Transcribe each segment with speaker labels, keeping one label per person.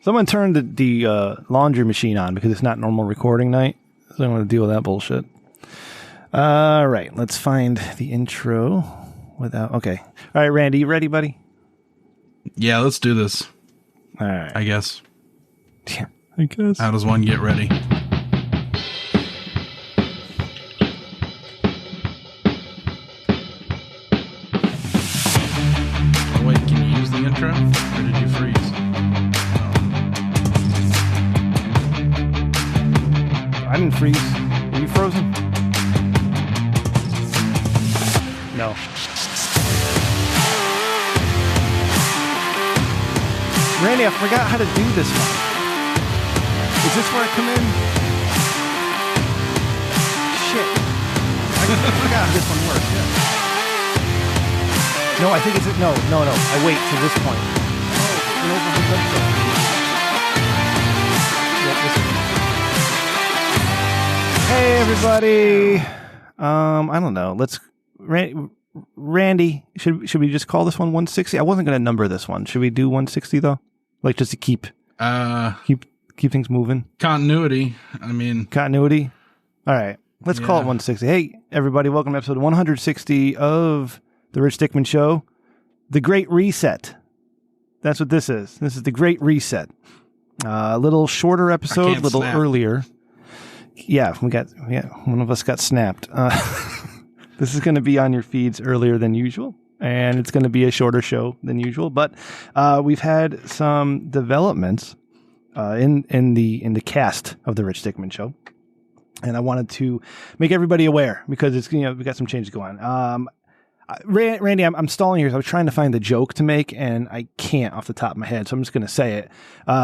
Speaker 1: Someone turned the laundry machine on because it's not normal recording night. So I don't want to deal with that bullshit. All right, let's find the intro without... Okay. All right, Randy, you ready, buddy?
Speaker 2: Yeah, let's do this.
Speaker 1: All right.
Speaker 2: I guess.
Speaker 1: Yeah, I guess.
Speaker 2: How does one get ready? Oh, wait, can you use the intro? Or did you freeze?
Speaker 1: I didn't freeze. Are you frozen? No. Randy, I forgot how to do this one. Is this where I come in? Shit. I forgot how this one works. Yeah. No, I think it's... No. I wait to this point. Hey, everybody. I don't know. Let's... Randy, should we just call this one 160? I wasn't going to number this one. Should we do 160 though? Like just to keep things moving.
Speaker 2: Continuity. I mean,
Speaker 1: continuity. All right, let's call it 160. Hey, everybody, welcome to episode 160 of the Rich Dickman Show, the Great Reset. That's what this is. This is the Great Reset. A little shorter episode, a little earlier. Yeah, one of us got snapped. This is going to be on your feeds earlier than usual, and it's going to be a shorter show than usual. But we've had some developments in the cast of the Rich Dickman Show, and I wanted to make everybody aware because it's we got some changes going on. Randy, I'm stalling here. So I was trying to find the joke to make, and I can't off the top of my head, so I'm just going to say it.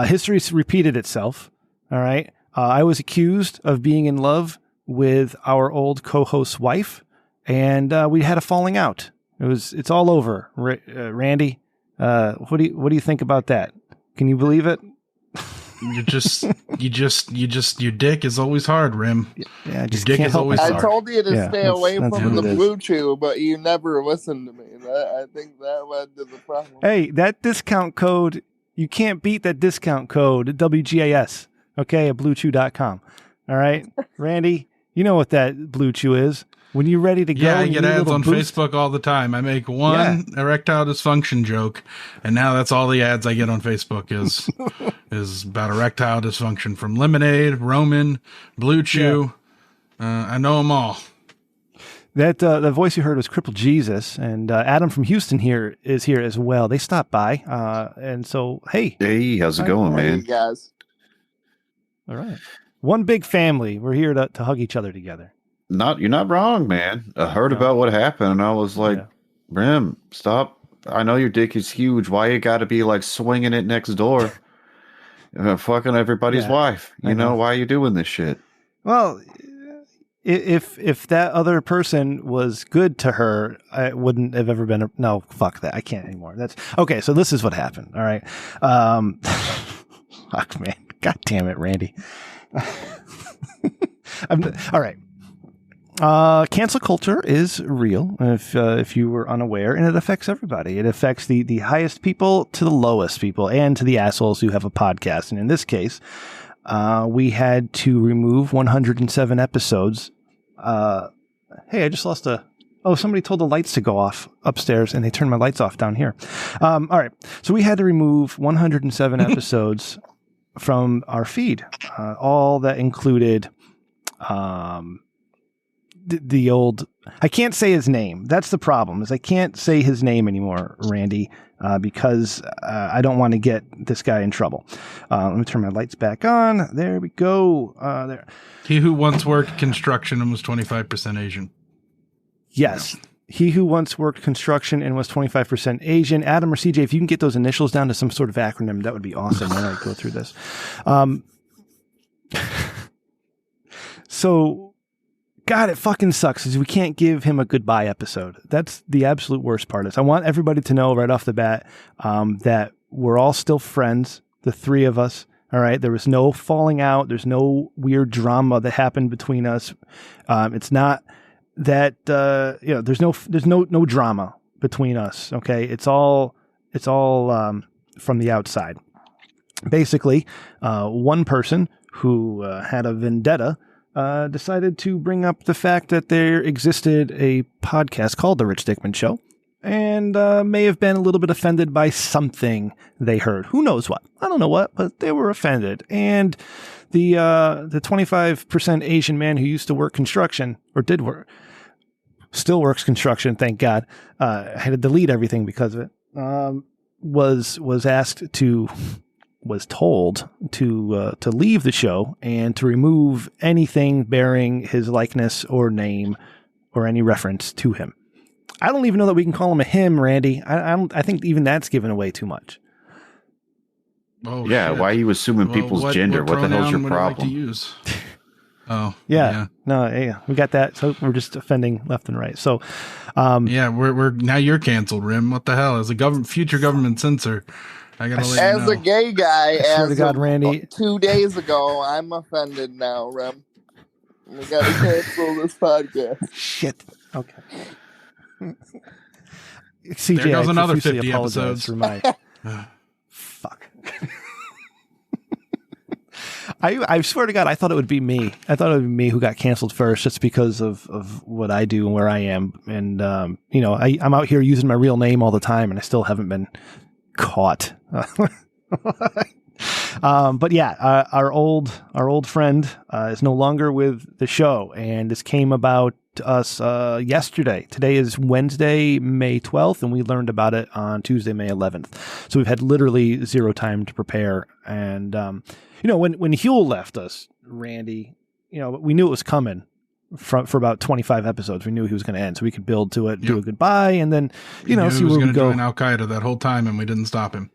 Speaker 1: History's repeated itself. All right, I was accused of being in love with our old co-host's wife. And we had a falling out. It's all over. Randy, what do you think about that? Can you believe it?
Speaker 2: your dick is always hard, Rem.
Speaker 1: Yeah, I just
Speaker 3: your dick
Speaker 1: can't
Speaker 3: is
Speaker 1: help
Speaker 3: always
Speaker 1: myself.
Speaker 3: hard. I told you to stay away from the Blue Chew, but you never listened to me. I think that led to the problem.
Speaker 1: Hey, that discount code, you can't beat that discount code, WGAS, okay, at bluechew.com. All right, Randy, you know what that Blue Chew is. When you're ready to go,
Speaker 2: yeah, I get ads on Facebook all the time. I make one erectile dysfunction joke, and now that's all the ads I get on Facebook is about erectile dysfunction from Lemonade, Roman, Blue Chew. Yeah. I know them all.
Speaker 1: That the voice you heard was Crippled Jesus, and Adam from Houston is here as well. They stopped by, and so hey,
Speaker 4: how's it going, man?
Speaker 3: Hey, guys.
Speaker 1: All right, one big family. We're here to hug each other together.
Speaker 4: You're not wrong, man. I heard about what happened, and I was like, Rem, stop. I know your dick is huge. Why you got to be like swinging it next door, fucking everybody's wife? You know, why are you doing this shit?
Speaker 1: Well, if that other person was good to her, I wouldn't have ever been. No, fuck that. I can't anymore. That's okay. So this is what happened. All right. Fuck, man. God damn it, Randy. All right. Cancel culture is real, if you were unaware, and it affects everybody. It affects the highest people to the lowest people and to the assholes who have a podcast. And in this case, we had to remove 107 episodes. Hey, I just lost somebody told the lights to go off upstairs and they turned my lights off down here. All right. So we had to remove 107 episodes from our feed. All that included, the old, I can't say his name. That's the problem, is I can't say his name anymore, Randy, because I don't want to get this guy in trouble. Let me turn my lights back on. There we go. There.
Speaker 2: He who once worked construction and was 25% Asian.
Speaker 1: Yes. He who once worked construction and was 25% Asian. Adam or CJ, if you can get those initials down to some sort of acronym, that would be awesome when I go through this. So, God, it fucking sucks because we can't give him a goodbye episode. That's the absolute worst part. I want everybody to know right off the bat that we're all still friends, the three of us. All right. There was no falling out. There's no weird drama that happened between us. It's not that there's no drama between us. Okay. It's all from the outside. basically, one person who had a vendetta decided to bring up the fact that there existed a podcast called The Rich Dickman Show, and may have been a little bit offended by something they heard. Who knows what? I don't know what, but they were offended. And the 25% Asian man who used to work construction, or did work, still works construction, thank God, had to delete everything because of it, was told to leave the show and to remove anything bearing his likeness or name or any reference to him. I don't even know that we can call him a him, Randy. I think even that's given away too much.
Speaker 4: Oh, yeah. Shit. Why are you assuming people's gender? What the hell's your problem?
Speaker 2: Like to use? Oh,
Speaker 1: yeah. No, yeah, we got that. So we're just offending left and right. So,
Speaker 2: yeah, we're now you're canceled, Rim. What the hell? As a future government censor, I gotta let you know.
Speaker 3: As a gay guy,
Speaker 1: swear to God, Randy,
Speaker 3: 2 days ago, I'm offended now, Rem. We gotta cancel this podcast.
Speaker 1: Shit. Okay. CJ,
Speaker 2: there goes another 50 episodes.
Speaker 1: For my fuck. I swear to God, I thought it would be me. I thought it would be me who got canceled first, just because of what I do and where I am. And I'm out here using my real name all the time, and I still haven't been caught. But yeah, our old friend is no longer with the show, and this came about to us yesterday. Today is Wednesday, May 12th, and we learned about it on Tuesday, May 11th. So we've had literally zero time to prepare. And when Huel left us, Randy, we knew it was coming for about 25 episodes. We knew he was going to end, so we could build to it, do a goodbye, and then see
Speaker 2: he
Speaker 1: where
Speaker 2: was
Speaker 1: we
Speaker 2: going to
Speaker 1: go.
Speaker 2: Join Al Qaeda that whole time, and we didn't stop him.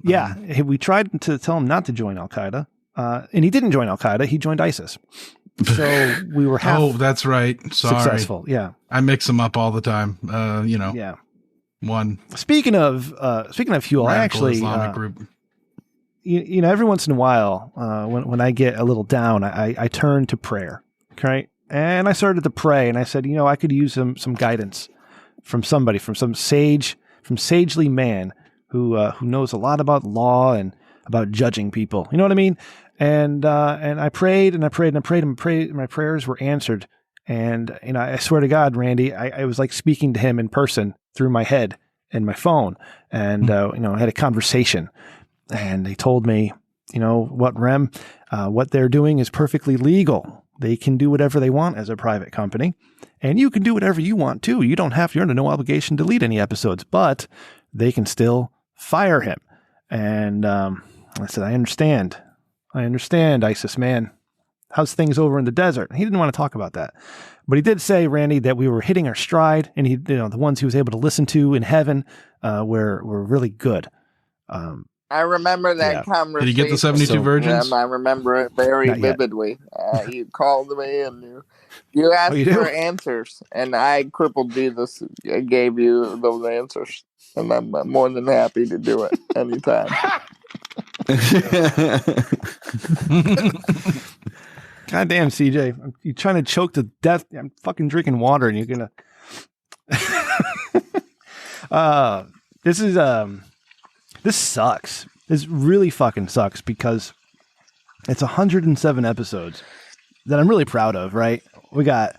Speaker 1: Yeah, we tried to tell him not to join Al Qaeda, and he didn't join Al Qaeda. He joined ISIS. So we were half.
Speaker 2: Oh, that's right. Sorry.
Speaker 1: Successful. Yeah,
Speaker 2: I mix them up all the time.
Speaker 1: Yeah.
Speaker 2: One.
Speaker 1: Speaking of Huel, I actually
Speaker 2: Islamic group.
Speaker 1: Every once in a while, when I get a little down, I turn to prayer. Okay, and I started to pray, and I said, I could use some guidance from somebody, from some sagely man who knows a lot about law and about judging people. You know what I mean? And I prayed and I prayed and I prayed and my prayers were answered. And I swear to God, Randy, I was like speaking to him in person through my head and my phone. And I had a conversation. And they told me, what, Rem, what they're doing is perfectly legal. They can do whatever they want as a private company, and you can do whatever you want too. You're under no obligation to delete any episodes, but they can still fire him. And I said, I understand, ISIS man. How's things over in the desert? He didn't want to talk about that, but he did say, Randy, that we were hitting our stride, and the ones he was able to listen to in heaven were really good.
Speaker 3: I remember that conversation.
Speaker 2: Did he get the 72 virgins?
Speaker 3: I remember it very vividly. You called me and you asked for answers, and I, Crippled Jesus, gave you those answers, and I'm more than happy to do it anytime.
Speaker 1: God damn, CJ, you're trying to choke to death. I'm fucking drinking water, and you're gonna. This sucks. This really fucking sucks because it's 107 episodes that I'm really proud of, right? We got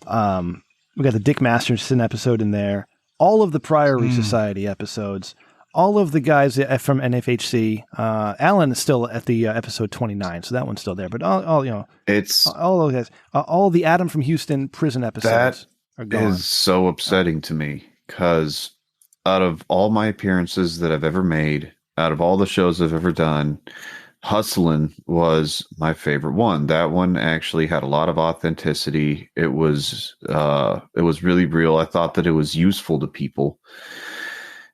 Speaker 1: the Dick Masterson episode in there, all of the prior Society episodes, all of the guys from NFHC. Alan is still at the episode 29, so that one's still there. But
Speaker 4: it's
Speaker 1: all those guys, all the Adam from Houston prison episodes are gone.
Speaker 4: Is so upsetting to me because out of all my appearances that I've ever made, out of all the shows I've ever done, Hustlin' was my favorite one. That one actually had a lot of authenticity. It was really real. I thought that it was useful to people.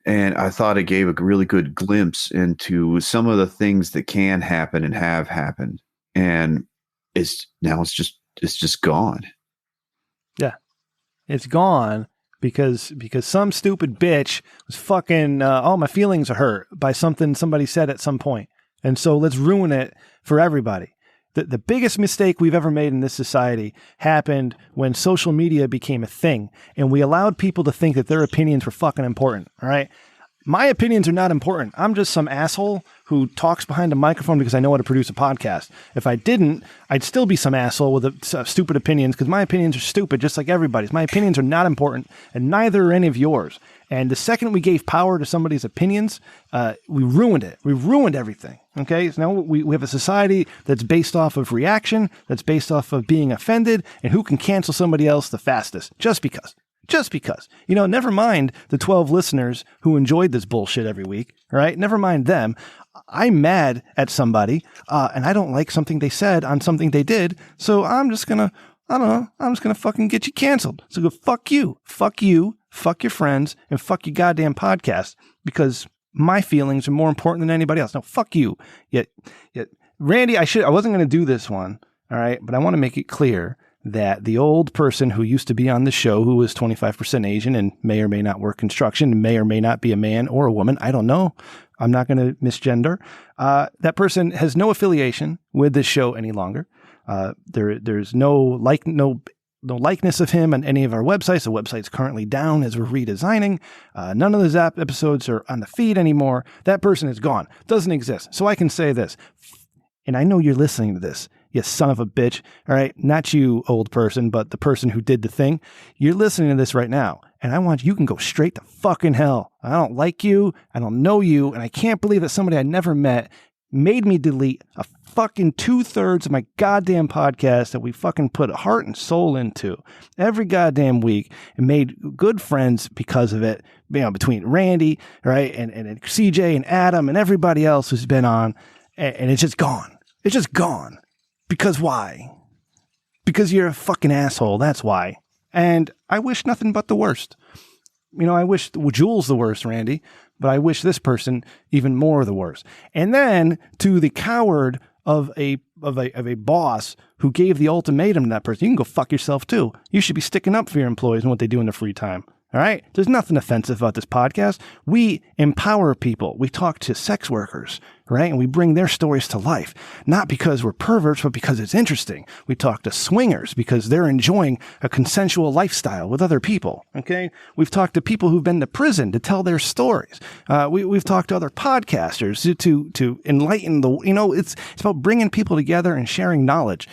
Speaker 4: And I thought it gave a really good glimpse into some of the things that can happen and have happened. And it's just gone.
Speaker 1: Yeah. It's gone. Because some stupid bitch was fucking, my feelings are hurt by something somebody said at some point. And so let's ruin it for everybody. The biggest mistake we've ever made in this society happened when social media became a thing and we allowed people to think that their opinions were fucking important. All right. My opinions are not important. I'm just some asshole who talks behind a microphone because I know how to produce a podcast. If I didn't, I'd still be some asshole with stupid opinions because my opinions are stupid, just like everybody's. My opinions are not important, and neither are any of yours. And the second we gave power to somebody's opinions, we ruined it. We ruined everything. Okay? So now we have a society that's based off of reaction, that's based off of being offended, and who can cancel somebody else the fastest, just because. Just because. Never mind the 12 listeners who enjoyed this bullshit every week, right? Never mind them. I'm mad at somebody, and I don't like something they said on something they did, so I'm just gonna fucking get you canceled. So go fuck you, fuck your friends, and fuck your goddamn podcast, because my feelings are more important than anybody else. No, fuck you. Yet, Randy, I wasn't gonna do this one, all right, but I want to make it clear that the old person who used to be on the show, who was 25% Asian and may or may not work construction, may or may not be a man or a woman, I don't know. I'm not going to misgender. That person has no affiliation with this show any longer. There's no likeness of him on any of our websites. The website's currently down as we're redesigning. None of those episodes are on the feed anymore. That person is gone. Doesn't exist. So I can say this, and I know you're listening to this, you son of a bitch, all right? Not you, old person, but the person who did the thing. You're listening to this right now, and you can go straight to fucking hell. I don't like you, I don't know you, and I can't believe that somebody I never met made me delete a fucking 2/3 of my goddamn podcast that we fucking put heart and soul into every goddamn week and made good friends because of it, between Randy, right, and CJ and Adam and everybody else who's been on, and it's just gone. It's just gone. Because why? Because you're a fucking asshole. That's why. And I wish nothing but the worst. I wish Jules the worst, Randy, but I wish this person even more the worst. And then to the coward of a boss who gave the ultimatum to that person, you can go fuck yourself too. You should be sticking up for your employees and what they do in their free time. All right? There's nothing offensive about this podcast. We empower people. We talk to sex workers, right? And we bring their stories to life, not because we're perverts, but because it's interesting. We talk to swingers because they're enjoying a consensual lifestyle with other people, okay? We've talked to people who've been to prison to tell their stories. We've talked to other podcasters to enlighten it's about bringing people together and sharing knowledge.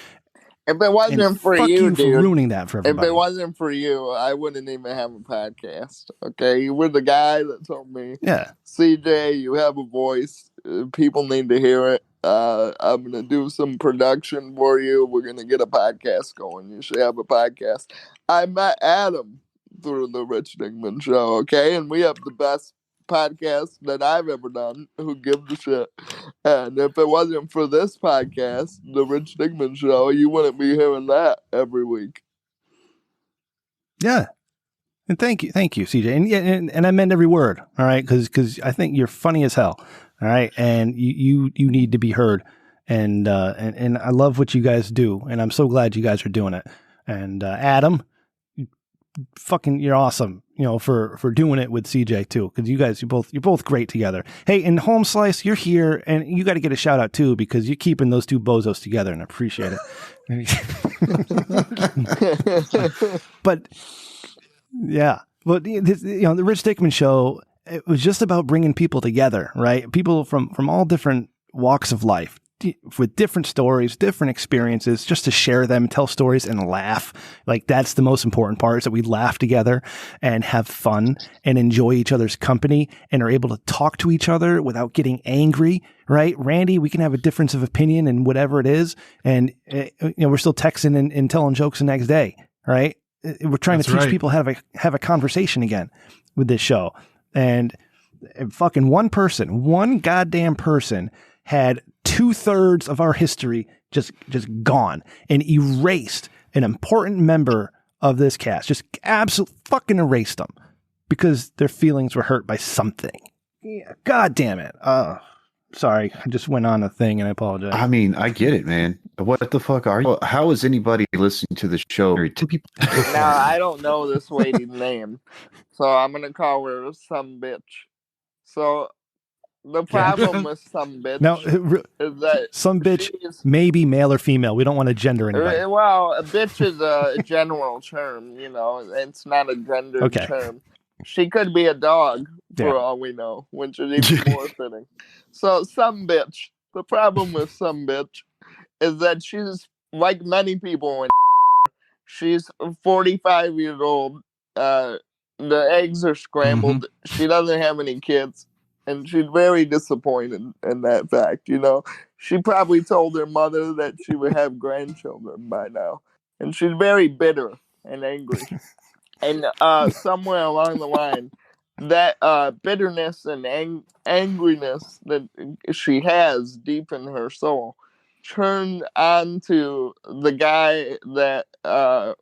Speaker 3: If it wasn't for you, dude,
Speaker 1: for ruining that for everybody.
Speaker 3: If it wasn't for you, I wouldn't even have a podcast. Okay, you were the guy that told me,
Speaker 1: yeah,
Speaker 3: CJ, you have a voice. People need to hear it. I'm gonna do some production for you. We're gonna get a podcast going. You should have a podcast. I met Adam through the Rich Dickman show. Okay, and we have the best podcast that I've ever done. Who gives a shit? And if it wasn't for this podcast, the Rich Dickman show, you wouldn't be hearing that every week.
Speaker 1: Yeah. And thank you, CJ. And I meant every word. All right, because I think you're funny as hell. All right, and you need to be heard. And I love what you guys do, and I'm so glad you guys are doing it. And Adam, you're awesome, for doing it with CJ too, because you're both great together. Hey, and Home Slice, you're here, and you got to get a shout out too, because you're keeping those two bozos together, and I appreciate it. But yeah, but the Rich Dickman show, it was just about bringing people together, right? People from all different walks of life, with different stories, different experiences, just to share them, tell stories, and laugh. Like, that's the most important part, is that we laugh together and have fun and enjoy each other's company and are able to talk to each other without getting angry, right? Randy, we can have a difference of opinion and whatever it is, and we're still texting and telling jokes the next day, right? We're trying to teach people how to have a conversation again with this show. And fucking one goddamn person had 2/3 of our history just gone and erased an important member of this cast. Just absolutely fucking erased them because their feelings were hurt by something. Yeah, God damn it. Sorry, I just went on a thing and I apologize.
Speaker 4: I mean, I get it, man. What the fuck are you? How is anybody listening to the show? Two people.
Speaker 3: Now, I don't know this lady's name, so I'm going to call her some bitch. So the problem with some bitch is that
Speaker 1: some bitch may be male or female. We don't want to gender anybody.
Speaker 3: Well, a bitch is a general term, it's not a gendered term. She could be a dog for all we know, which is even more fitting. So some bitch. The problem with some bitch is that she's like many people in she's 45 years old. The eggs are scrambled. Mm-hmm. She doesn't have any kids. And she's very disappointed in that fact, you know. She probably told her mother that she would have grandchildren by now. And she's very bitter and angry. And somewhere along the line, that bitterness and angriness that she has deep in her soul turned on to the guy that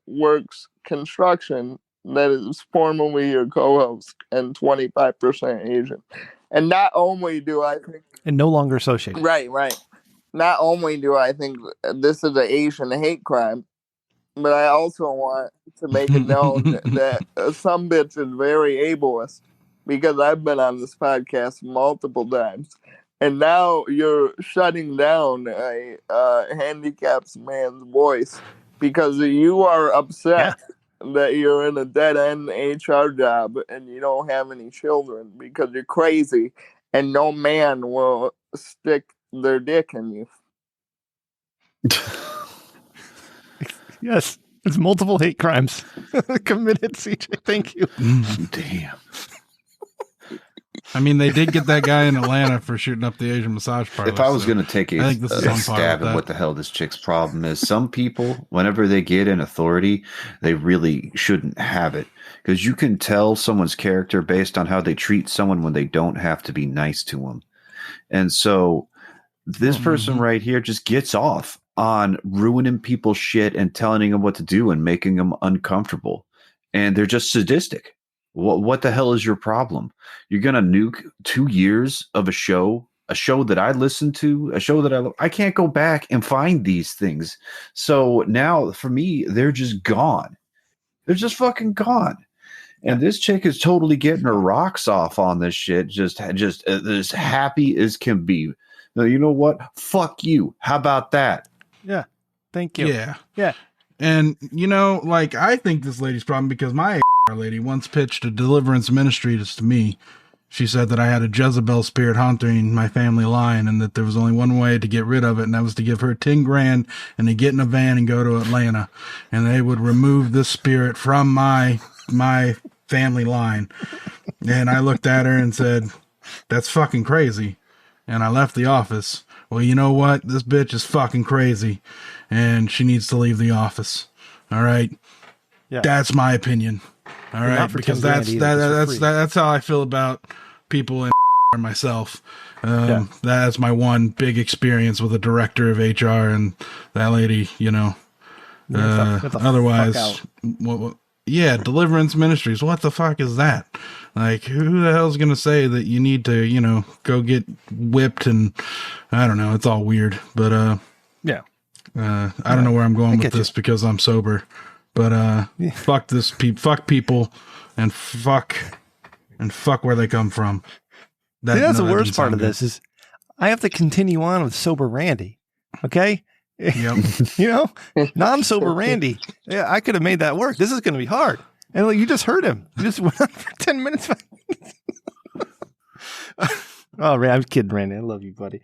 Speaker 3: works construction that is formerly your co-host and 25% Asian. And not only do I think...
Speaker 1: And no longer associated.
Speaker 3: Right. Not only do I think this is an Asian hate crime, but I also want to make it known that some bitch is very ableist, because I've been on this podcast multiple times. And now you're shutting down a handicapped man's voice because you are upset that you're in a dead-end HR job and you don't have any children because you're crazy and no man will stick their dick in you.
Speaker 1: Yes, it's multiple hate crimes committed, CJ. Thank you.
Speaker 4: Damn.
Speaker 2: I mean, they did get that guy in Atlanta for shooting up the Asian massage parlor.
Speaker 4: If I was going to take a stab at what the hell this chick's problem is, some people, whenever they get in authority, they really shouldn't have it. Because you can tell someone's character based on how they treat someone when they don't have to be nice to them. And so this person right here just gets off on ruining people's shit and telling them what to do and making them uncomfortable. And they're just sadistic. What the hell is your problem? You're going to nuke 2 years of a show that I listened to, a show that I can't go back and find these things. So now for me, they're just gone. They're just fucking gone. And this chick is totally getting her rocks off on this shit. Just as happy as can be. Now, you know what? Fuck you. How about that?
Speaker 1: Yeah. Thank you.
Speaker 2: Yeah. And, you know, like, I think this lady's problem because my lady once pitched a deliverance ministry to me. She said that I had a Jezebel spirit haunting my family line and that there was only one way to get rid of it, and that was to give her 10 grand and to get in a van and go to Atlanta, and they would remove this spirit from my family line. And I looked at her and said, that's fucking crazy. And I left the office. Well, you know what? This bitch is fucking crazy and she needs to leave the office. All right.
Speaker 1: Yeah.
Speaker 2: That's my opinion. All right, because that's how I feel about people in myself. That's my one big experience with a director of HR and that lady, you know. Otherwise, Deliverance Ministries. What the fuck is that? Like, who the hell's going to say that you need to, you know, go get whipped? And I don't know. It's all weird. But I don't know where I'm going with this because I'm sober. But fuck this fuck people and fuck where they come from.
Speaker 1: That's the worst part of this is I have to continue on with sober Randy. Okay?
Speaker 2: Yep.
Speaker 1: You know, non-sober Randy. Yeah, I could have made that work. This is going to be hard. And like, you just heard him. You just went on for 10 minutes. Oh, Randy, I'm kidding, Randy. I love you, buddy.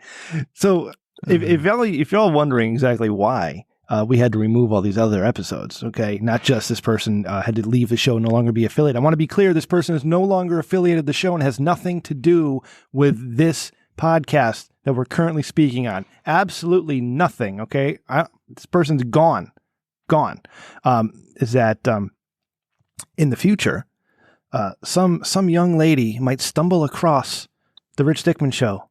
Speaker 1: So if y'all wondering exactly why we had to remove all these other episodes, okay? Not just this person had to leave the show and no longer be affiliated. I want to be clear, this person is no longer affiliated with the show and has nothing to do with this podcast that we're currently speaking on. Absolutely nothing, okay? This person's gone. Is that in the future, some young lady might stumble across the Rich Dickman Show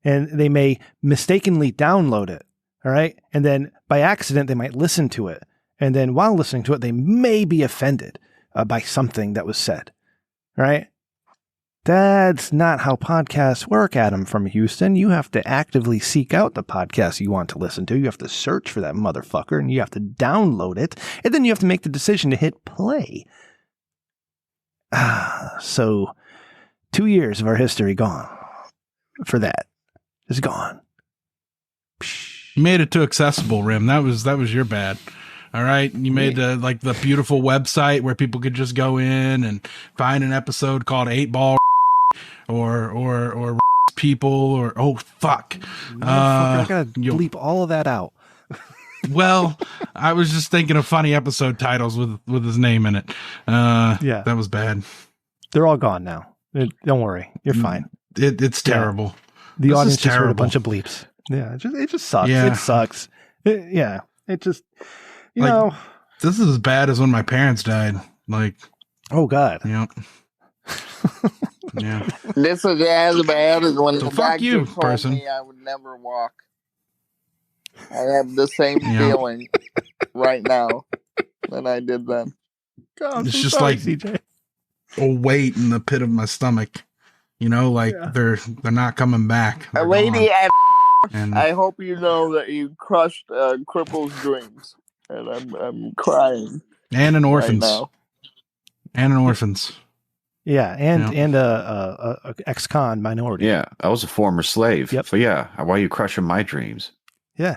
Speaker 1: and they may mistakenly download it. All right. And then by accident, they might listen to it. And then while listening to it, they may be offended by something that was said. All right. That's not how podcasts work, Adam from Houston. You have to actively seek out the podcast you want to listen to. You have to search for that motherfucker and you have to download it. And then you have to make the decision to hit play. So 2 years of our history gone for that. It's gone.
Speaker 2: You made it too accessible, Rem. That was your bad. All right. You made the beautiful website where people could just go in and find an episode called 8-Ball or people or oh fuck.
Speaker 1: I gotta bleep all of that out.
Speaker 2: Well, I was just thinking of funny episode titles with his name in it. Yeah, that was bad.
Speaker 1: They're all gone now. Don't worry, you're fine.
Speaker 2: It's terrible.
Speaker 1: The audience just heard a bunch of bleeps. Yeah, it just sucks. Yeah. It sucks. It just you know.
Speaker 2: This is as bad as when my parents died. Like,
Speaker 1: oh god.
Speaker 2: Yep. Yeah.
Speaker 3: This is as bad as when the doctor told me I would never walk. I have the same feeling right now than I did then.
Speaker 2: God, it's just sorry, like CJ. A weight in the pit of my stomach. You know, like they're not coming back.
Speaker 3: A lady and I hope you know that you crushed Cripple's dreams. And I'm crying.
Speaker 2: And an orphans. Right now. And an orphans.
Speaker 1: Yeah, and a ex-con minority.
Speaker 4: Yeah, I was a former slave.
Speaker 1: Yep.
Speaker 4: So yeah, why are you crushing my dreams?
Speaker 1: Yeah.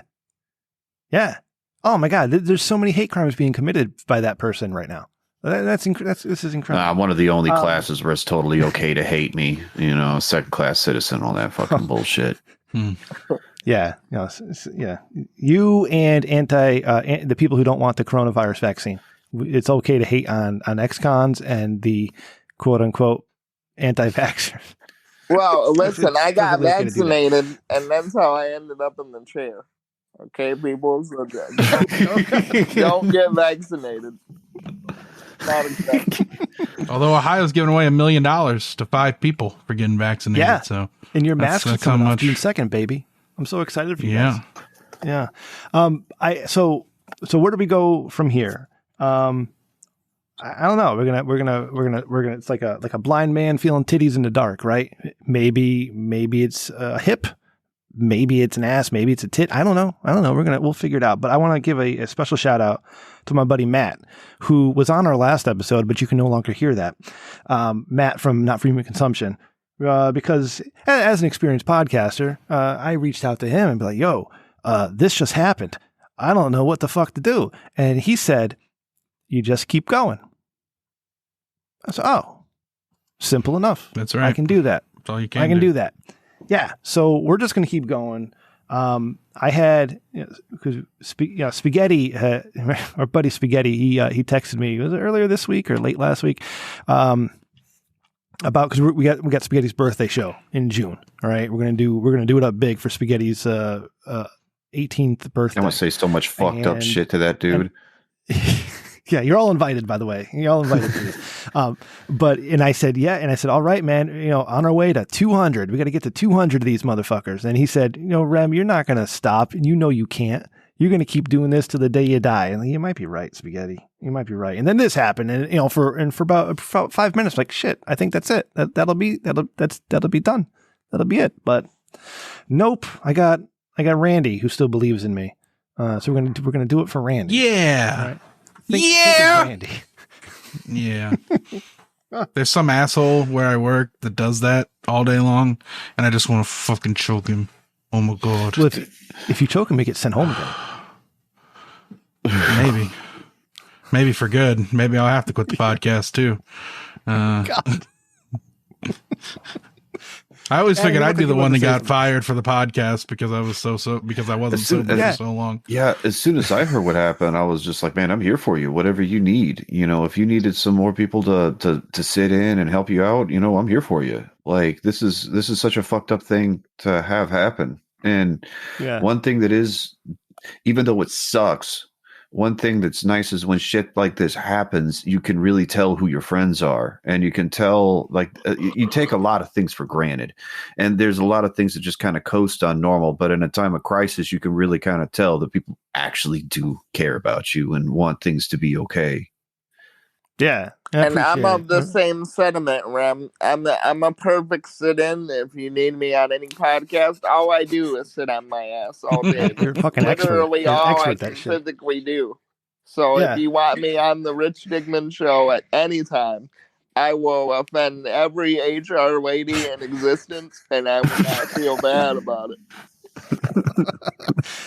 Speaker 1: Oh my God, there's so many hate crimes being committed by that person right now. This is incredible.
Speaker 4: I'm one of the only classes where it's totally okay to hate me. You know, second-class citizen, all that fucking bullshit.
Speaker 1: Yeah, you and the people who don't want the coronavirus vaccine. It's okay to hate on ex-cons and the quote-unquote anti-vaxxers.
Speaker 3: Well, listen, I got vaccinated, and that's how I ended up in the chair. Okay, people? So don't get vaccinated. Not exactly.
Speaker 2: Although Ohio's giving away $1 million to 5 people for getting vaccinated.
Speaker 1: Yeah,
Speaker 2: so
Speaker 1: and your mask is coming off June 2nd, baby. I'm so excited for you guys. Yeah. So where do we go from here? I don't know. We're gonna. It's like a blind man feeling titties in the dark, right? Maybe it's a hip, maybe it's an ass, maybe it's a tit. I don't know. We'll figure it out. But I want to give a special shout out to my buddy Matt, who was on our last episode, but you can no longer hear that. Matt from Not For Human Consumption, because as an experienced podcaster, I reached out to him and be like, "Yo, this just happened. I don't know what the fuck to do," and he said, "You just keep going." I said, "Oh, simple enough.
Speaker 2: That's right.
Speaker 1: I can do that.
Speaker 2: That's all you can.
Speaker 1: I can do that." Yeah. So we're just going to keep going. I had, because Spaghetti, our buddy Spaghetti, he texted me, was it earlier this week or late last week? About, because we got Spaghetti's birthday show in June. All right. We're going to do it up big for Spaghetti's 18th birthday.
Speaker 4: I want to say so much fucked up shit to that dude.
Speaker 1: Yeah, you're all invited, by the way. You're all invited to this. And I said, all right, man, on our way to 200, we got to get to 200 of these motherfuckers. And he said, Rem, you're not going to stop. And you can't. You're going to keep doing this till the day you die. And you might be right, Spaghetti. You might be right. And then this happened. And, for about 5 minutes, like, shit, I think that's it. That'll be done. That'll be it. But nope, I got Randy, who still believes in me. So we're going to do it for Randy.
Speaker 2: Yeah.
Speaker 1: Right? Randy.
Speaker 2: Yeah. There's some asshole where I work that does that all day long, and I just want to fucking choke him. Oh my God.
Speaker 1: Well, if you choke him, he gets sent home
Speaker 2: again. Maybe for good. Maybe I'll have to quit the podcast too. God. I always figured I'd be the one that got fired for the podcast because I was because I wasn't sober for so long.
Speaker 4: Yeah, as soon as I heard what happened, I was just like, man, I'm here for you. Whatever you need. If you needed some more people to sit in and help you out, I'm here for you. Like this is such a fucked up thing to have happen. And one thing that is, even though it sucks, one thing that's nice is when shit like this happens, you can really tell who your friends are, and you can tell, you take a lot of things for granted, and there's a lot of things that just kind of coast on normal. But in a time of crisis, you can really kind of tell that people actually do care about you and want things to be okay.
Speaker 1: Yeah.
Speaker 3: And I'm of the same sentiment, Rem. I'm a perfect sit-in. If you need me on any podcast, all I do is sit on my ass all day.
Speaker 1: You're a fucking
Speaker 3: literally all I can physically do. So if you want me on the Rich Dickman show at any time, I will offend every HR lady in existence, and I will not feel bad about it.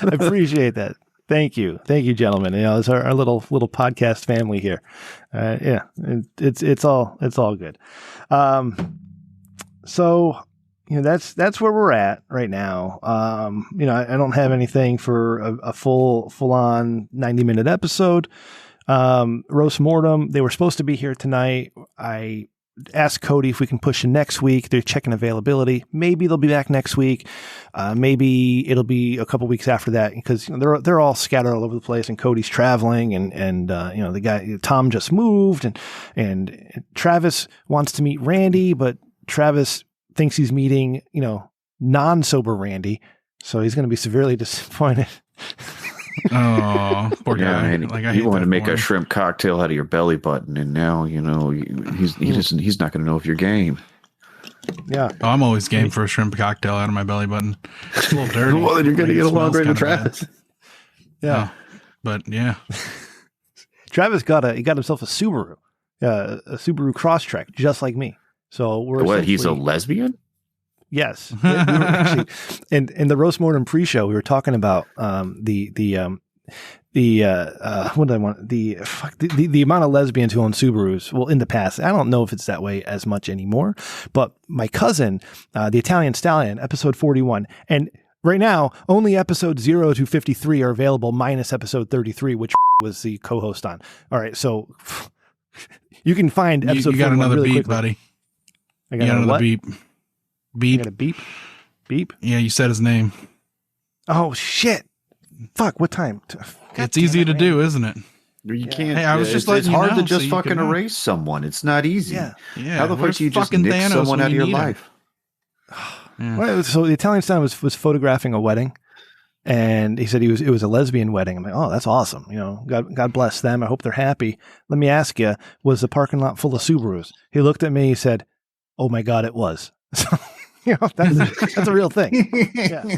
Speaker 1: I appreciate that. Thank you, gentlemen. It's our little podcast family here. It's all good. So that's where we're at right now. I don't have anything for a full on 90-minute episode. Roast Mortem, they were supposed to be here tonight. I asked Cody if we can push in next week. They're checking availability. Maybe they'll be back next week. Maybe it'll be a couple weeks after that because they're all scattered all over the place, and Cody's traveling, and the guy Tom just moved, and Travis wants to meet Randy, but Travis thinks he's meeting non-sober Randy, so he's going to be severely disappointed.
Speaker 2: Oh, poor guy!
Speaker 4: Man, you want to make a shrimp cocktail out of your belly button, and now he's not going to know if you're game.
Speaker 1: Yeah,
Speaker 2: I'm always game for a shrimp cocktail out of my belly button. It's a little dirty.
Speaker 4: Well, then you're going to get along great with Travis.
Speaker 1: Yeah,
Speaker 2: but yeah,
Speaker 1: Travis got himself a Subaru Crosstrek, just like me. So we're
Speaker 4: what? He's a lesbian?
Speaker 1: Yes. We were actually, in the Roast Mortem pre-show, we were talking about what did I want? The amount of lesbians who own Subarus. Well, in the past, I don't know if it's that way as much anymore, but my cousin, the Italian Stallion, episode 41, and right now, only episodes 0 to 53 are available, minus episode 33, which was the co-host on. All right, so you can find episode.
Speaker 2: You got another
Speaker 1: really
Speaker 2: beep,
Speaker 1: quickly.
Speaker 2: buddy.
Speaker 1: I got another
Speaker 2: beep. Beep.
Speaker 1: I got a beep. Beep.
Speaker 2: Yeah, you said his name.
Speaker 1: Oh shit! Fuck. What time?
Speaker 2: It's easy to do, isn't it?
Speaker 4: You can't.
Speaker 2: Hey, I was just letting
Speaker 4: it's hard
Speaker 2: you know
Speaker 4: to just
Speaker 2: so
Speaker 4: fucking erase someone. It's not easy.
Speaker 1: Yeah.
Speaker 2: Yeah.
Speaker 4: How the fuck do you just nick
Speaker 2: Thanos
Speaker 4: someone out of your
Speaker 2: need him?
Speaker 4: life?
Speaker 1: Yeah. Well, so the Italian Stallion was photographing a wedding, and he said it was a lesbian wedding. I'm like, oh, that's awesome. God bless them. I hope they're happy. Let me ask you, was the parking lot full of Subarus? He looked at me. He said, "Oh my God, it was." So, that's a real thing. Yeah.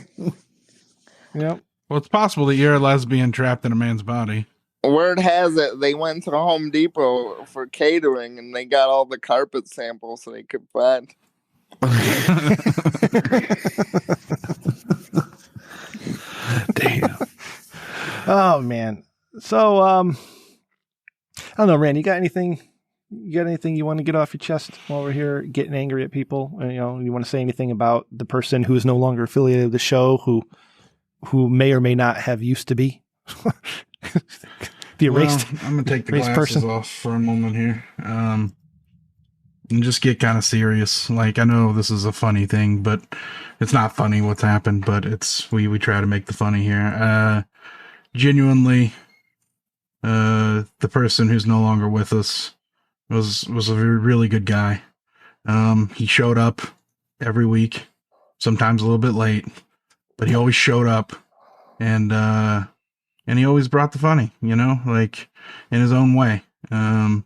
Speaker 1: Yep.
Speaker 2: Well, it's possible that you're a lesbian trapped in a man's body.
Speaker 3: Word has it they went to Home Depot for catering and they got all the carpet samples they could find.
Speaker 4: Damn.
Speaker 1: Oh man. So I don't know, Randy, you got anything you want to get off your chest while we're here getting angry at people? You want to say anything about the person who is no longer affiliated with the show, who may or may not have used to be? The erased.
Speaker 2: Well, I'm gonna take the glasses off for a moment here, and just get kind of serious. Like, I know this is a funny thing, but it's not funny what's happened. But we try to make the funny here. Genuinely, the person who's no longer with us was a really good guy. He showed up every week, sometimes a little bit late, but he always showed up, and he always brought the funny, like in his own way. And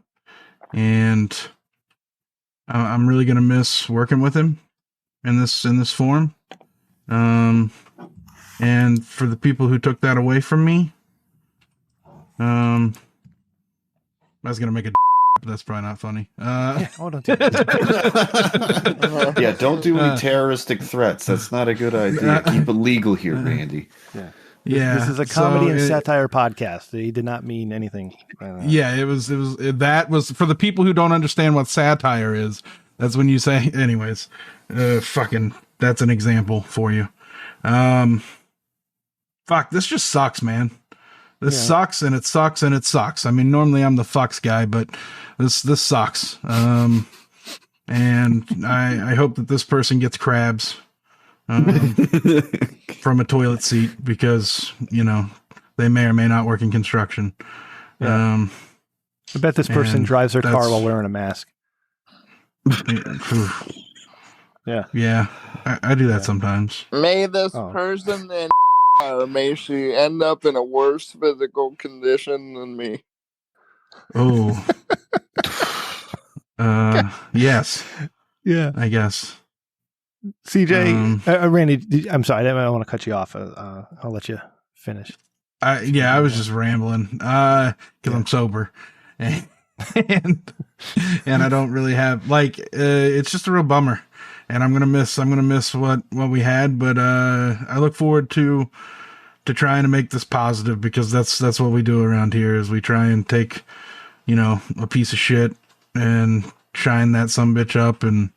Speaker 2: I'm really gonna miss working with him in this form. And for the people who took that away from me, I was gonna make a. But that's probably not funny.
Speaker 1: Don't do
Speaker 4: Yeah, don't do any terroristic threats. That's not a good idea. Keep it legal here, Randy.
Speaker 1: Yeah. This is a comedy and satire podcast. He did not mean anything.
Speaker 2: Yeah, that was for the people who don't understand what satire is. That's when you say, anyways, that's an example for you. Fuck, this just sucks, man. This sucks, and it sucks, and it sucks. I mean, normally I'm the fucks guy, but this sucks. And I hope that this person gets crabs from a toilet seat because, they may or may not work in construction.
Speaker 1: Yeah. I bet this person drives their car while wearing a mask.
Speaker 3: Yeah.
Speaker 2: I do that sometimes.
Speaker 3: May this person and may she end up in a worse physical condition than me.
Speaker 2: Oh. Yes.
Speaker 1: Yeah.
Speaker 2: I guess.
Speaker 1: CJ, Randy, I'm sorry. I don't want to cut you off. I'll let you finish.
Speaker 2: I was just rambling because I'm sober. And I don't really have it's just a real bummer, and I'm gonna miss what we had, but I look forward to try and make this positive, because that's what we do around here, is we try and take, a piece of shit and shine that sumbitch up and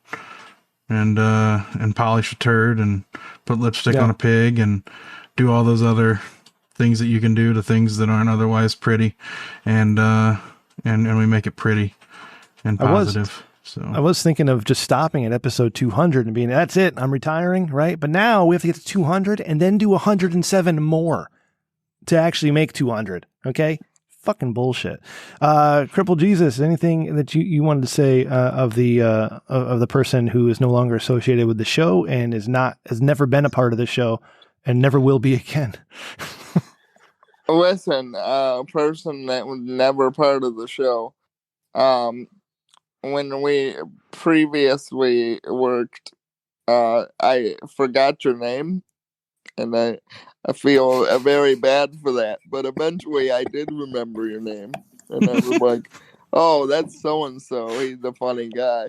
Speaker 2: polish a turd and put lipstick on a pig and do all those other things that you can do to things that aren't otherwise pretty, and we make it pretty and positive. I
Speaker 1: was thinking of just stopping at episode 200 and being, that's it, I'm retiring, right? But now we have to get to 200 and then do 107 more to actually make 200. Okay. Fucking bullshit. Crippled Jesus, anything that you wanted to say of the person who is no longer associated with the show and has never been a part of the show and never will be again?
Speaker 3: Listen, a person that was never part of the show. When we previously worked, I forgot your name, and I feel very bad for that. But eventually I did remember your name, and I was like, oh, that's so-and-so. He's a funny guy.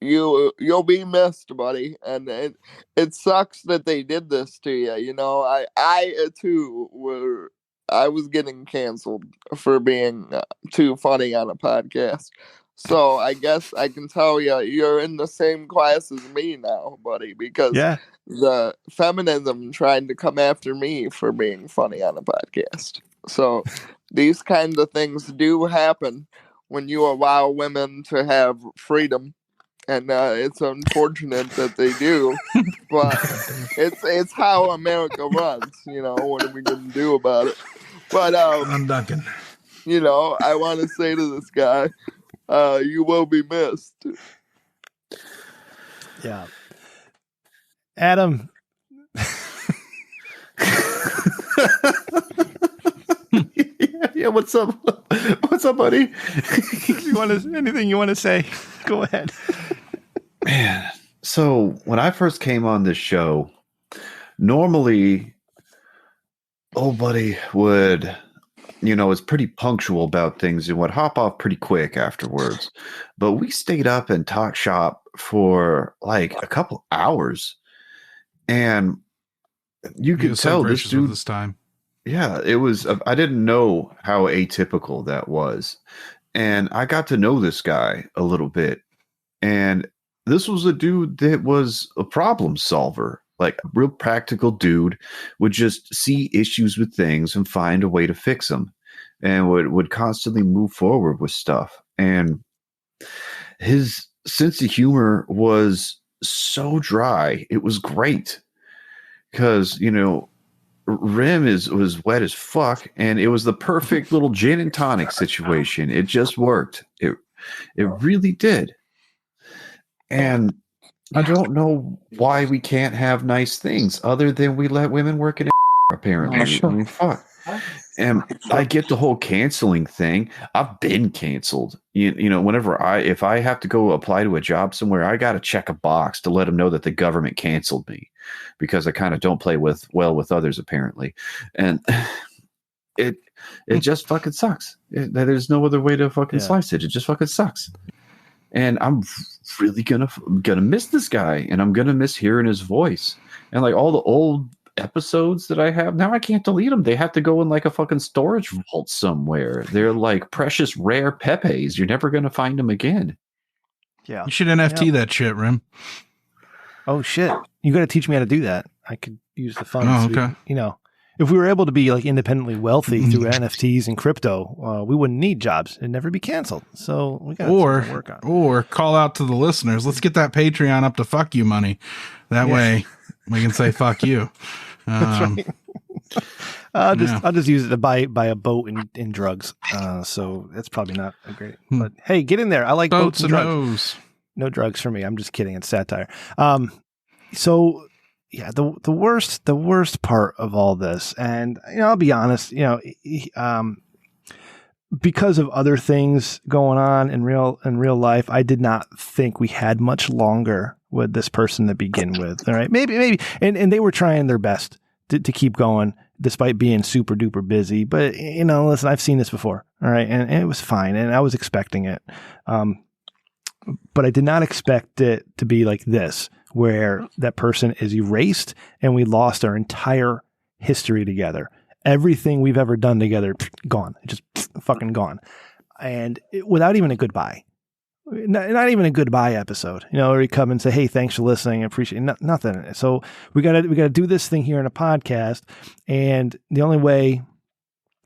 Speaker 3: You'll be missed, buddy. And it sucks that they did this to you. I too I was getting canceled for being too funny on a podcast. So I guess I can tell you, you're in the same class as me now, buddy, because the feminism tried to come after me for being funny on a podcast. So these kinds of things do happen when you allow women to have freedom. And it's unfortunate that they do, but it's how America runs. What are we going to do about it? But
Speaker 2: I'm Duncan.
Speaker 3: I want to say to this guy, you will be missed.
Speaker 1: Yeah, Adam.
Speaker 4: Yeah, what's up? What's up, buddy?
Speaker 1: Anything you want to say? Go ahead.
Speaker 4: Man, so when I first came on this show, normally old buddy would, is pretty punctual about things and would hop off pretty quick afterwards. But we stayed up and talked shop for like a couple hours, and you could tell this dude
Speaker 2: this time.
Speaker 4: Yeah, it was. I didn't know how atypical that was, and I got to know this guy a little bit. And this was a dude that was a problem solver, like a real practical dude. Would just see issues with things and find a way to fix them, and would constantly move forward with stuff. And his sense of humor was so dry; it was great because Rem was wet as fuck, and it was the perfect little gin and tonic situation. It just worked. It really did. And I don't know why we can't have nice things other than we let women work in apparently. I mean, fuck. And I get the whole canceling thing. I've been canceled. Whenever if I have to go apply to a job somewhere, I got to check a box to let them know that the government canceled me because I kind of don't play well with others apparently. And it just fucking sucks. There's no other way to fucking slice it. It just fucking sucks. And I'm really gonna miss this guy, and I'm gonna miss hearing his voice. And like all the old episodes that I have now, I can't delete them. They have to go in like a fucking storage vault somewhere. They're like precious rare Pepes. You're never gonna find them again.
Speaker 1: Yeah,
Speaker 2: you should NFT that shit, Rem.
Speaker 1: Oh shit, you got to teach me how to do that. I could use the funds.
Speaker 2: Oh, okay.
Speaker 1: If we were able to be like independently wealthy through NFTs and crypto, we wouldn't need jobs. It'd never be canceled. So we got to work on it.
Speaker 2: Or call out to the listeners. Let's get that Patreon up to fuck you money. That way we can say fuck you.
Speaker 1: That's right. I'll just use it to buy a boat and drugs. So that's probably not a great. But hey, get in there. I like boats and drugs. No drugs for me. I'm just kidding. It's satire. So. Yeah, the worst part of all this, and I'll be honest, because of other things going on in real life, I did not think we had much longer with this person to begin with. All right, maybe, and they were trying their best to keep going despite being super duper busy. But listen, I've seen this before. All right, and it was fine, and I was expecting it, but I did not expect it to be like this. where that person is erased and we lost our entire history together. Everything we've ever done together, gone. Just fucking gone. And without even a goodbye. Not even a goodbye episode, where you come and say, hey, thanks for listening. I appreciate it. Nothing. So we gotta do this thing here in a podcast. And the only way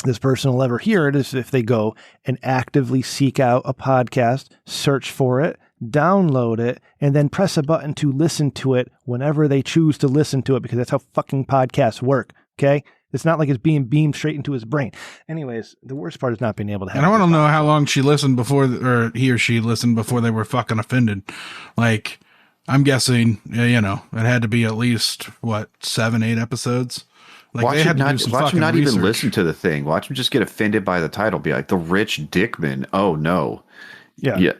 Speaker 1: this person will ever hear it is if they go and actively seek out a podcast, search for it, download it, and then press a button to listen to it whenever they choose to listen to it, because that's how fucking podcasts work. Okay. It's not like it's being beamed straight into his brain. Anyways, the worst part is not being able to have.
Speaker 2: And I want to know how long she listened before, or he or she listened before they were fucking offended. Like, I'm guessing, it had to be at least 7, 8 episodes. Like,
Speaker 4: watch him not even listen to the thing. Watch him just get offended by the title. Be like, the rich Dickman. Oh no.
Speaker 1: Yeah.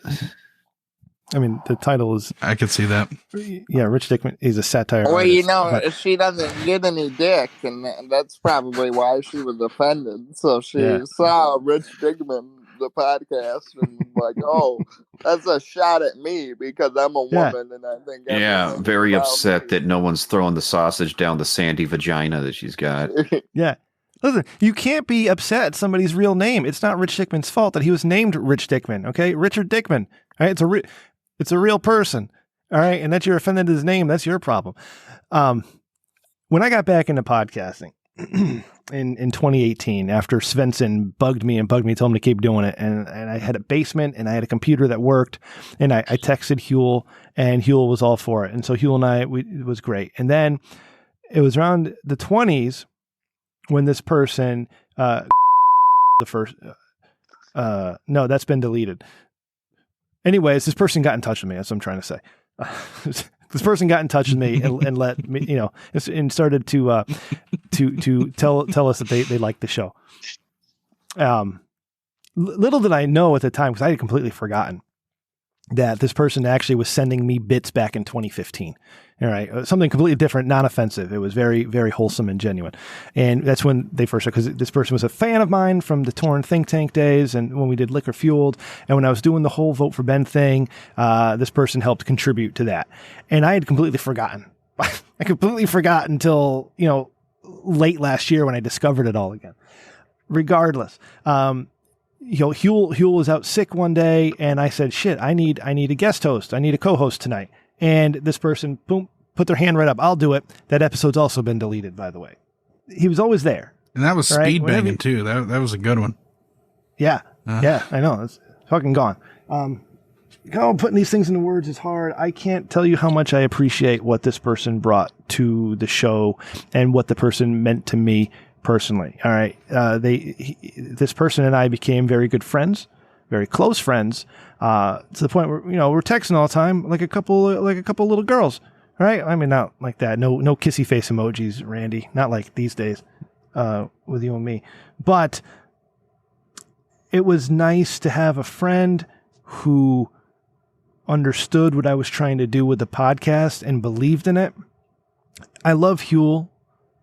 Speaker 1: I mean, the title is...
Speaker 2: I could see that.
Speaker 1: Yeah, Rich Dickman is a satire
Speaker 3: artist. She doesn't get any dick, and that's probably why she was offended. So she saw Rich Dickman, the podcast, and like, oh, that's a shot at me because I'm a woman, and I think...
Speaker 4: very upset that no one's throwing the sausage down the sandy vagina that she's got.
Speaker 1: Yeah. Listen, you can't be upset at somebody's real name. It's not Rich Dickman's fault that he was named Rich Dickman, okay? Richard Dickman. All right? It's a real person, all right? And that you're offended at his name, that's your problem. When I got back into podcasting in 2018, after Svensson bugged me, told me to keep doing it, and I had a basement, and I had a computer that worked, and I texted Huel, and Huel was all for it. And so Huel and I, it was great. And then it was around the 20s when this person, no, that's been deleted. Anyways, this person got in touch with me. That's what I'm trying to say. This person got in touch with me and let me, and started to tell us that they liked the show. Little did I know at the time, because I had completely forgotten, that this person actually was sending me bits back in 2015. All right. Something completely different, non-offensive. It was very, very wholesome and genuine. And that's when they first, because this person was a fan of mine from the Torn Think Tank days, and when we did Liquor Fueled, and when I was doing the whole Vote for Ben thing, this person helped contribute to that. And I had completely forgotten. I completely forgot until, late last year when I discovered it all again. Regardless, Huel was out sick one day, and I said, shit, I need a guest host. I need a co-host tonight. And this person, boom, put their hand right up. I'll do it. That episode's also been deleted, by the way. He was always there.
Speaker 2: And that was speed banging too. That was a good one.
Speaker 1: Yeah. Yeah, I know. It's fucking gone. Putting these things into words is hard. I can't tell you how much I appreciate what this person brought to the show and what the person meant to me personally. All right. This person and I became very good friends, very close friends, to the point where, we're texting all the time, like a couple little girls. All right. I mean, not like that. No kissy face emojis, Randy. Not like these days, with you and me. But it was nice to have a friend who understood what I was trying to do with the podcast and believed in it. I love Huel.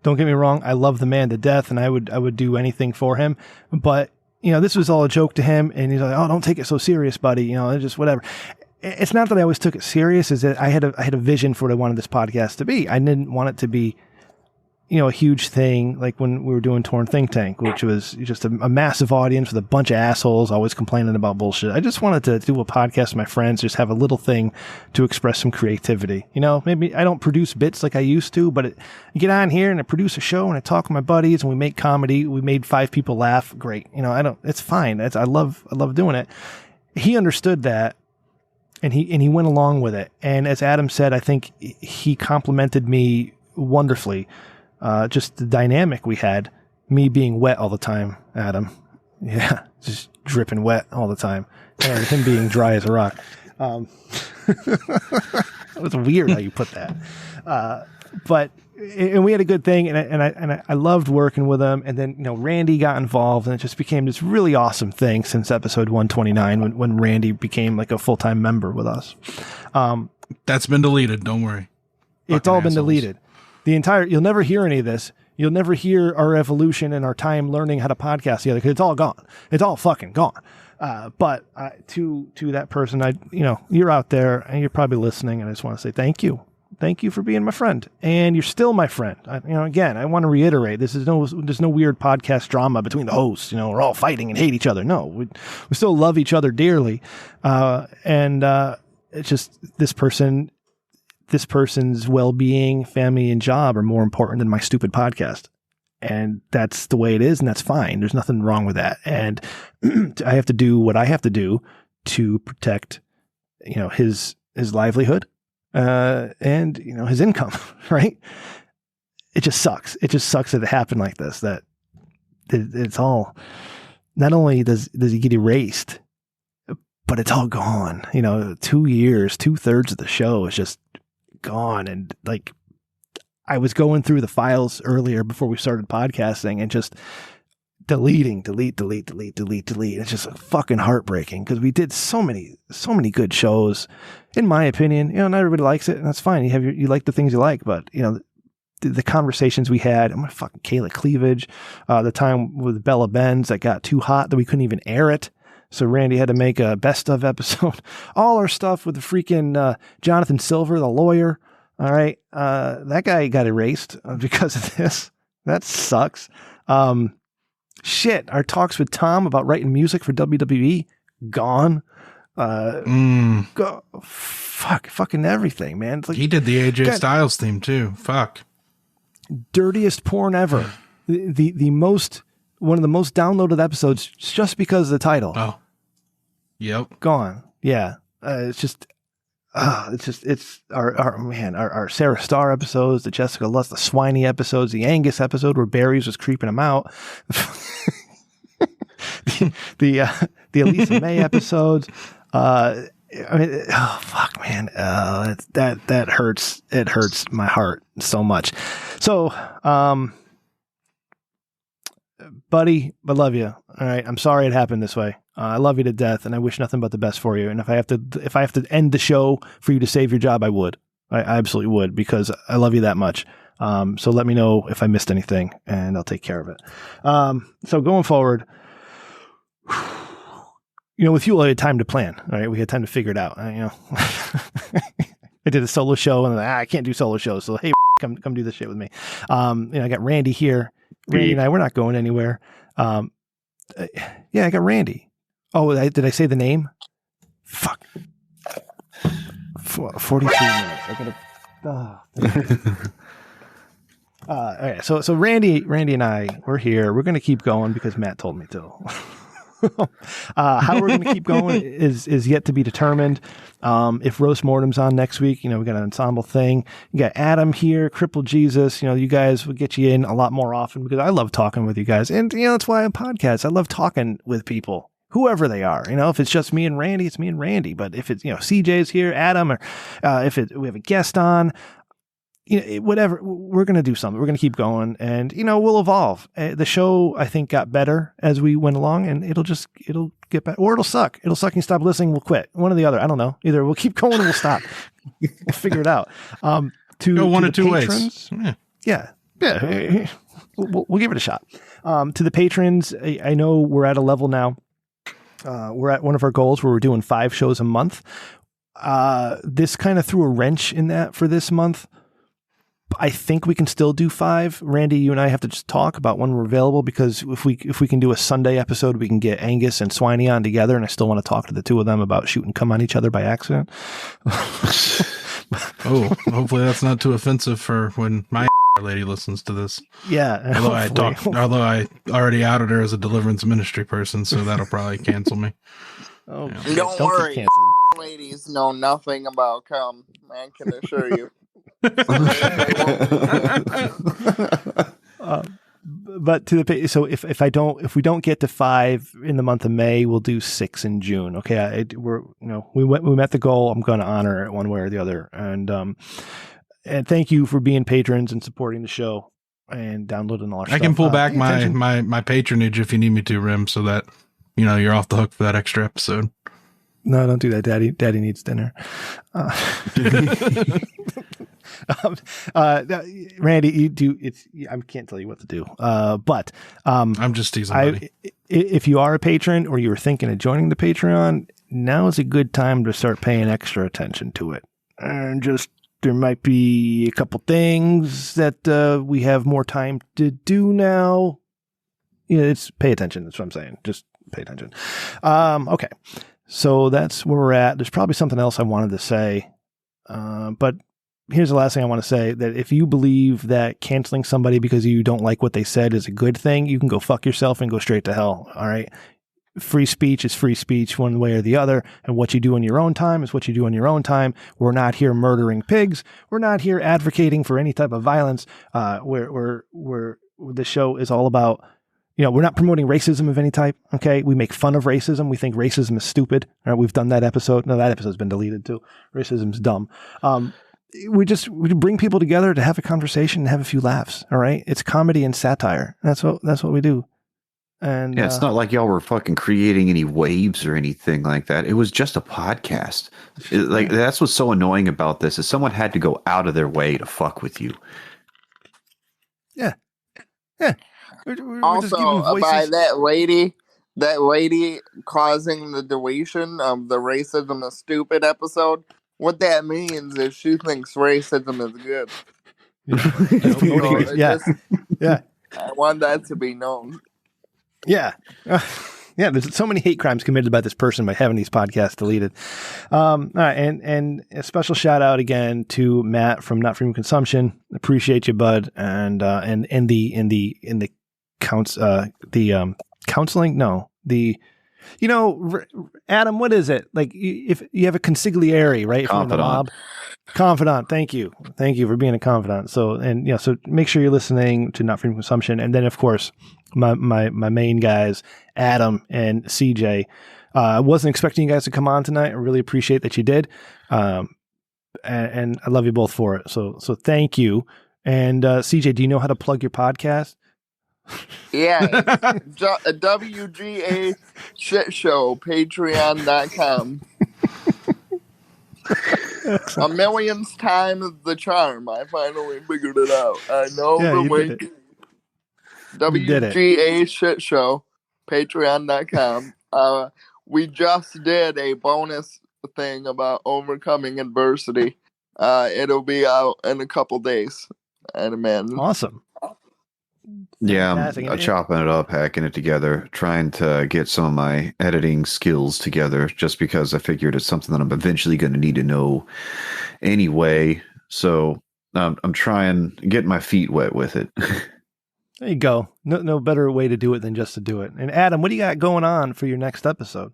Speaker 1: Don't get me wrong. I love the man to death, and I would do anything for him. But, this was all a joke to him, and he's like, oh, don't take it so serious, buddy. Just whatever. It's not that I always took it serious. Is that I had a vision for what I wanted this podcast to be. I didn't want it to be, a huge thing like when we were doing Torn Think Tank, which was just a massive audience with a bunch of assholes always complaining about bullshit. I just wanted to do a podcast with my friends, just have a little thing to express some creativity. Maybe I don't produce bits like I used to, but I get on here and I produce a show and I talk with my buddies and we make comedy. We made 5 people laugh. Great. It's fine. I love doing it. He understood that. And he went along with it. And as Adam said, I think he complimented me wonderfully. Just the dynamic we had, me being wet all the time, Adam. Yeah, just dripping wet all the time. And him being dry as a rock. It was weird how you put that. But we had a good thing, and I loved working with him. And then, Randy got involved, and it just became this really awesome thing since episode 129 when Randy became like a full-time member with us.
Speaker 2: That's been deleted. Don't worry.
Speaker 1: It's all been deleted. You'll never hear any of this. You'll never hear our evolution and our time learning how to podcast together, because it's all gone. It's all fucking gone. But to that person, you're out there and you're probably listening, and I just want to say thank you. thank you for being my friend, and you're still my friend. Again, I want to reiterate, there's no weird podcast drama between the hosts. We're all fighting and hate each other. No, we still love each other dearly, and it's just this person's well-being, family, and job are more important than my stupid podcast. And that's the way it is, and that's fine. There's nothing wrong with that. And I have to do what I have to do to protect, his livelihood, and his income. Right? It just sucks. It just sucks that it happened like this. That it's all. Not only does he get erased, but it's all gone. 2 years, 2/3 of the show is just gone, and like. I was going through the files earlier before we started podcasting and just delete. It's just fucking heartbreaking because we did so many good shows. In my opinion, not everybody likes it, and that's fine. You like the things you like, but the conversations we had. I'm gonna fucking Kayla Cleavage, the time with Bella Benz that got too hot that we couldn't even air it. So Randy had to make a best of episode. All our stuff with the freaking Jonathan Silver, the lawyer. All right. That guy got erased because of this. That sucks. Shit. Our talks with Tom about writing music for WWE, gone. Fucking everything, man. It's like,
Speaker 2: he did the AJ Styles theme too. Fuck.
Speaker 1: Dirtiest porn ever. The most, one of the most downloaded episodes just because of the title.
Speaker 2: Oh. Yep.
Speaker 1: Gone. Yeah. It's our Sarah Starr episodes, the Jessica Lust, the Swiney episodes, the Angus episode where Barry's was creeping him out, the Elisa May episodes. Fuck, man, that hurts. It hurts my heart so much. So, buddy, I love you. All right, I'm sorry it happened this way. I love you to death, and I wish nothing but the best for you. And if I have to end the show for you to save your job, I would. I absolutely would, because I love you that much. So let me know if I missed anything, and I'll take care of it. So going forward, with you, I had time to plan. All right, we had time to figure it out. I did a solo show, and I can't do solo shows. So hey, come do this shit with me. I got Randy here. Randy and I, we're not going anywhere. I got Randy. Oh, did I say the name? Fuck. 43 minutes. I gotta. Okay, so Randy and I, we're here. We're gonna keep going because Matt told me to. How we're gonna keep going is yet to be determined. If Roast Mortem's on next week, we got an ensemble thing. You got Adam here, Crippled Jesus. You guys will get you in a lot more often because I love talking with you guys, and that's why I'm podcast. I love talking with people. Whoever they are, if it's just me and Randy, it's me and Randy. But if it's, CJ's here, Adam, or we have a guest on, whatever, we're going to do something. We're going to keep going, and, we'll evolve. The show, I think, got better as we went along, and it'll get better, or it'll suck. It'll suck and you stop listening. We'll quit. One or the other. I don't know. Either we'll keep going or we'll stop. We'll figure it out.
Speaker 2: Go one of two ways.
Speaker 1: Yeah. We'll give it a shot. To the patrons, I know we're at a level now. We're at one of our goals where we're doing 5 shows a month. This kind of threw a wrench in that for this month. I think we can still do 5. Randy, you and I have to just talk about when we're available, because if we can do a Sunday episode, we can get Angus and Swiney on together, and I still want to talk to the two of them about shooting cum on each other by accident.
Speaker 2: Oh, hopefully that's not too offensive for when my lady listens to this.
Speaker 1: Yeah.
Speaker 2: Although I already outed her as a deliverance ministry person, so that'll probably cancel me.
Speaker 3: Oh, yeah. Don't worry. Ladies know nothing about cum. Man can assure you.
Speaker 1: But if we don't get to 5 in the month of May, we'll do 6 in June. Okay, we met the goal. I'm going to honor it one way or the other, and thank you for being patrons and supporting the show and downloading all our stuff.
Speaker 2: I can pull back my patronage if you need me to, Rem, so that you're off the hook for that extra episode.
Speaker 1: No, don't do that, Daddy. Daddy needs dinner. Randy, you do. I can't tell you what to do. But
Speaker 2: I'm just teasing. Buddy.
Speaker 1: If you are a patron or you were thinking of joining the Patreon, now is a good time to start paying extra attention to it and just there might be a couple things that we have more time to do now. It's pay attention. That's what I'm saying. Just pay attention. Okay. So that's where we're at. There's probably something else I wanted to say. But here's the last thing I want to say, that if you believe that canceling somebody because you don't like what they said is a good thing, you can go fuck yourself and go straight to hell. All right. Free speech is free speech one way or the other. And what you do in your own time is what you do in your own time. We're not here murdering pigs. We're not here advocating for any type of violence. We're the show is all about, we're not promoting racism of any type. Okay. We make fun of racism. We think racism is stupid. All right. We've done that episode. No, that episode's been deleted too. Racism's dumb. We bring people together to have a conversation and have a few laughs. All right. It's comedy and satire. That's what we do. And
Speaker 4: yeah, it's not like y'all were fucking creating any waves or anything like that. It was just a podcast. That's what's so annoying about this, is someone had to go out of their way to fuck with you.
Speaker 1: Yeah. We're
Speaker 3: also, by that lady causing the deletion of the racism is stupid episode, what that means is she thinks racism is good.
Speaker 1: Yeah.
Speaker 3: I want that to be known.
Speaker 1: Yeah. There's so many hate crimes committed by this person by having these podcasts deleted. All right. And a special shout out again to Matt from Not Freedom Consumption. Appreciate you, bud. And the counseling. No, Adam, what is it? Like if you have a consigliere, right?
Speaker 4: Confidant.
Speaker 1: Confidant. Thank you for being a confidant. So make sure you're listening to Not Freedom Consumption. And then of course, my main guys, Adam and CJ. I wasn't expecting you guys to come on tonight. I really appreciate that you did. And I love you both for it. So thank you. And CJ, do you know how to plug your podcast?
Speaker 3: Yeah, it's a WGA shit show, patreon.com. A millionth time is the charm. I finally figured it out. I know the way. WGA shit show, patreon.com. We just did a bonus thing about overcoming adversity. It'll be out in a couple days, I'd imagine.
Speaker 1: Awesome.
Speaker 4: Yeah, I'm chopping it up, hacking it together, trying to get some of my editing skills together, just because I figured it's something that I'm eventually going to need to know anyway. So I'm trying to get my feet wet with it.
Speaker 1: There you go. No better way to do it than just to do it. And Adam, what do you got going on for your next episode?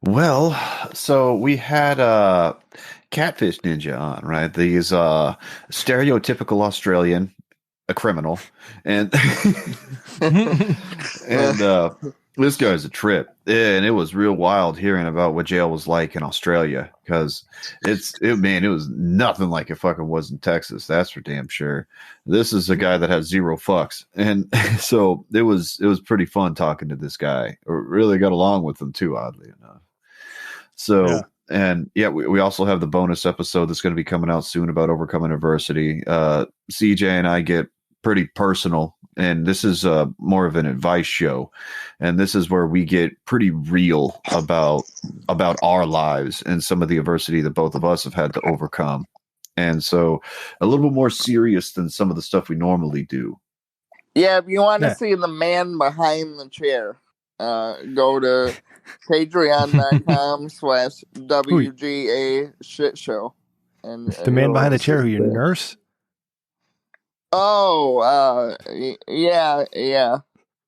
Speaker 4: Well, so we had Catfish Ninja on, right? These stereotypical Australian, a criminal, and this guy's a trip, and it was real wild hearing about what jail was like in Australia, because it was nothing like it fucking was in Texas. That's for damn sure. This is a guy that has zero fucks, and so it was pretty fun talking to this guy. Really got along with him too, oddly enough. So. Yeah. And we also have the bonus episode that's going to be coming out soon about overcoming adversity. CJ and I get pretty personal, and this is more of an advice show, and this is where we get pretty real about our lives and some of the adversity that both of us have had to overcome. And so a little bit more serious than some of the stuff we normally do.
Speaker 3: Yeah, if you want to see the man behind the chair, go to patreon.com/WGA shit show. And
Speaker 1: the man behind the chair, who, your nurse?
Speaker 3: Oh, yeah.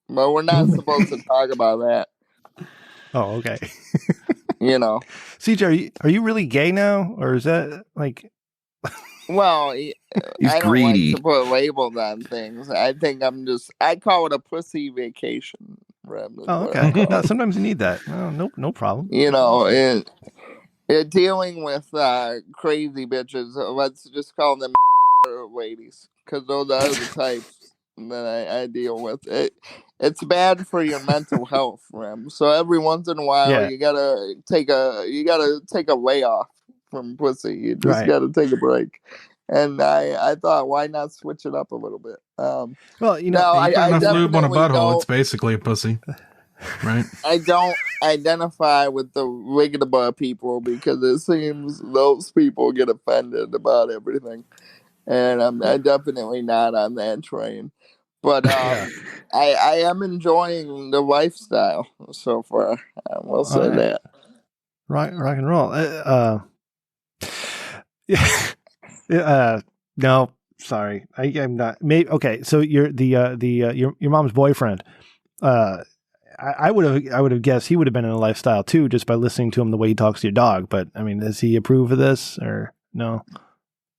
Speaker 3: But we're not supposed to talk about that.
Speaker 1: Oh, okay.
Speaker 3: CJ,
Speaker 1: are you really gay now, or is that like?
Speaker 3: Well,
Speaker 4: he's
Speaker 3: I don't
Speaker 4: greedy.
Speaker 3: like to put labels on things. I think I call it a pussy vacation. Rem,
Speaker 1: oh, okay. No, sometimes you need that. Oh, no problem.
Speaker 3: Dealing with crazy bitches. Let's just call them ladies, because those are the types that I deal with. It's bad for your mental health, Rem. So every once in a while, you gotta take a layoff from pussy. You just gotta take a break. And I thought, why not switch it up a little bit?
Speaker 2: I enough lube on a butthole. It's basically a pussy. right?
Speaker 3: I don't identify with the Rigidaba people because it seems those people get offended about everything. And I'm definitely not on that train. But I am enjoying the lifestyle so far. I will say that.
Speaker 1: Rock and roll. No, sorry, I'm not. Maybe okay. So you're your mom's boyfriend. I would have guessed he would have been in a lifestyle too, just by listening to him the way he talks to your dog. But I mean, does he approve of this or no?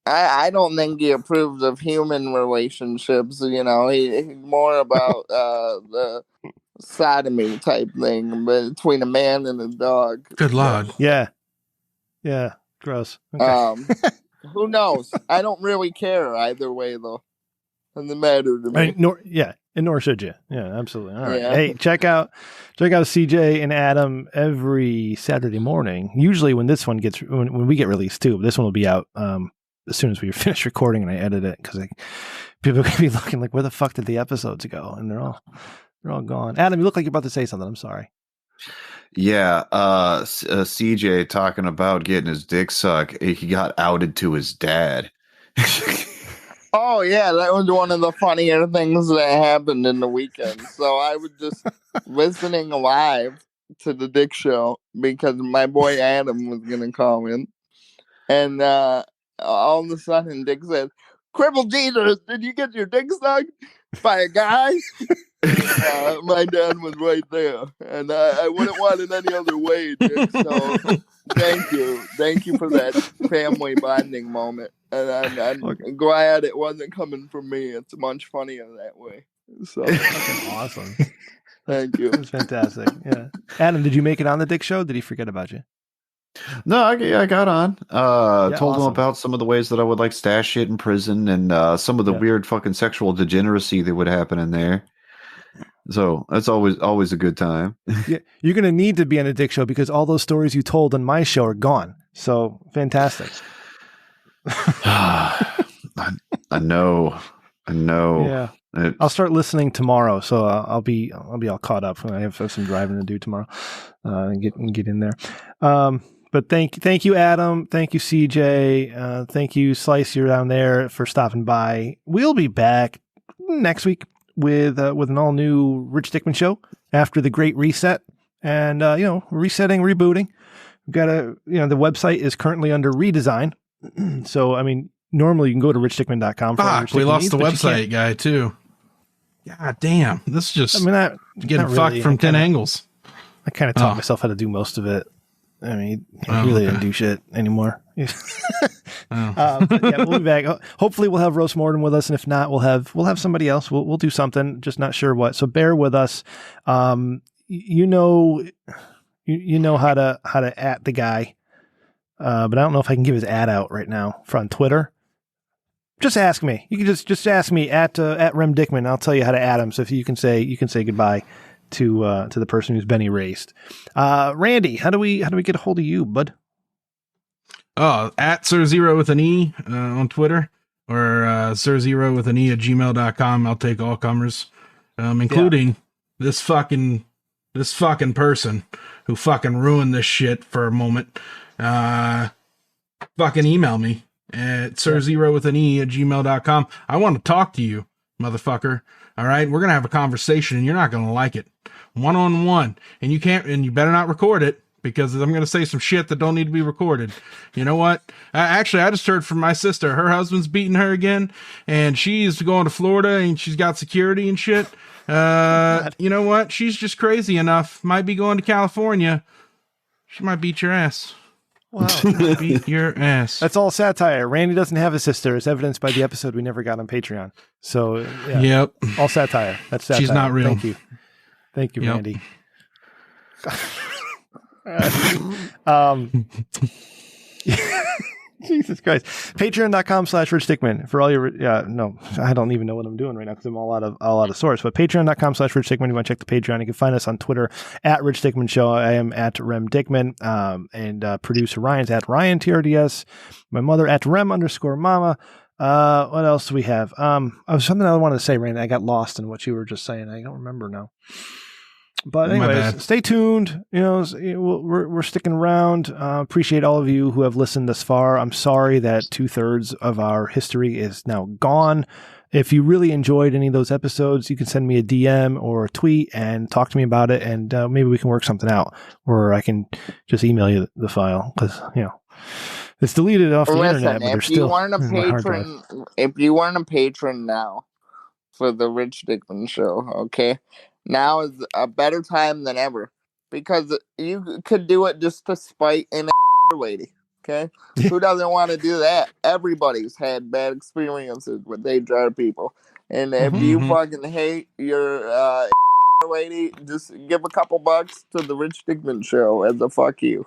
Speaker 3: I don't think he approves of human relationships. You know, he's more about the sodomy type thing between a man and a dog.
Speaker 2: Good Lord.
Speaker 1: Yeah. Gross. Okay.
Speaker 3: Who knows? I don't really care either way, though. Doesn't matter to me.
Speaker 1: Nor should you. Yeah, absolutely. All right.
Speaker 3: Yeah.
Speaker 1: Hey, check out CJ and Adam every Saturday morning. Usually when this one when we get released too. This one will be out as soon as we finish recording and I edit it because people are gonna be looking like, where the fuck did the episodes go? And they're all gone. Adam, you look like you're about to say something. I'm sorry.
Speaker 4: Yeah, CJ talking about getting his dick sucked. He got outed to his dad.
Speaker 3: Oh, yeah, that was one of the funnier things that happened in the weekend. So I was just listening live to the Dick Show because my boy Adam was going to call in. And all of a sudden, Dick said, "Crippled Jesus, did you get your dick sucked by a guy?" My dad was right there. And I wouldn't want it any other way, Dick. So thank you for that family bonding moment. And I'm glad it wasn't coming from me. It's much funnier that way. So
Speaker 1: awesome.
Speaker 3: Thank you.
Speaker 1: It's fantastic. Yeah. Adam, did you make it on the Dick Show? Did he forget about you?
Speaker 4: No, I got on. Told him
Speaker 1: awesome.
Speaker 4: about some of the ways that I would like stash shit in prison and some of the weird fucking sexual degeneracy that would happen in there. So that's always a good time.
Speaker 1: Yeah, you're going to need to be on a Dick Show because all those stories you told on my show are gone. So fantastic.
Speaker 4: I know.
Speaker 1: Yeah, I'll start listening tomorrow, so I'll be all caught up. I have some driving to do tomorrow, and get in there. But thank you, Adam. Thank you, CJ. Thank you, Slice. You're down there for stopping by. We'll be back next week with an all new Rich Dickman show after the Great Reset, and resetting, rebooting. We've got the website is currently under redesign. So, I mean, normally you can go to richdickman.com.
Speaker 2: Fuck, we lost the website guy too. God damn. This is just getting fucked really, from 10 angles.
Speaker 1: I kind of taught myself how to do most of it. I mean, I really didn't do shit anymore. But yeah, we'll be back. Hopefully we'll have Roast Mortem with us. And if not, we'll have somebody else. We'll do something, just not sure what. So bear with us. You know how to at the guy. But I don't know if I can give his ad out right now on Twitter. Just ask me. You can just ask me at Rem Dickman. I'll tell you how to add him. So if you can say goodbye to the person who's been erased. Randy, how do we get a hold of you, bud?
Speaker 2: At Sir0 with an E on Twitter or Sir0 with an E at gmail.com. I'll take all comers, including this fucking person who fucking ruined this shit for a moment. Fucking email me at Sir0 with an E at gmail.com. I want to talk to you, motherfucker. All right. We're going to have a conversation and you're not going to like it. 1-on-1. And you better not record it because I'm going to say some shit that don't need to be recorded. You know what? Actually, I just heard from my sister. Her husband's beating her again and she's going to Florida and she's got security and shit. You know what? She's just crazy enough. Might be going to California. She might beat your ass.
Speaker 1: Wow.
Speaker 2: Beat your ass.
Speaker 1: That's all satire. Randy doesn't have a sister, as evidenced by the episode we never got on Patreon. So,
Speaker 2: yep.
Speaker 1: All satire. That's satire.
Speaker 2: She's not real.
Speaker 1: Thank you, Randy. Jesus Christ. Patreon.com/Rich Dickman for all your, no, I don't even know what I'm doing right now because I'm all out of source, but Patreon.com/Rich Dickman. You want to check the Patreon. You can find us on Twitter at Rich Dickman Show. I am at Rem Dickman, and producer Ryan's at Ryan TRDS. My mother at Rem_Mama. What else do we have? Something I wanted to say, Randy. I got lost in what you were just saying. I don't remember now. But anyways, stay tuned. You know, we're sticking around. Appreciate all of you who have listened this far. I'm sorry that 2/3 of our history is now gone. If you really enjoyed any of those episodes, you can send me a DM or a tweet and talk to me about it, and maybe we can work something out, or I can just email you the file, because it's deleted off the internet, but there's still
Speaker 3: if you weren't a patron now for the Rich Dickman Show, okay, now is a better time than ever, because you could do it just to spite an lady. Okay, who doesn't want to do that? Everybody's had bad experiences with HR people, and if you fucking hate your lady, just give a couple bucks to the Rich Dickman Show as a fuck you.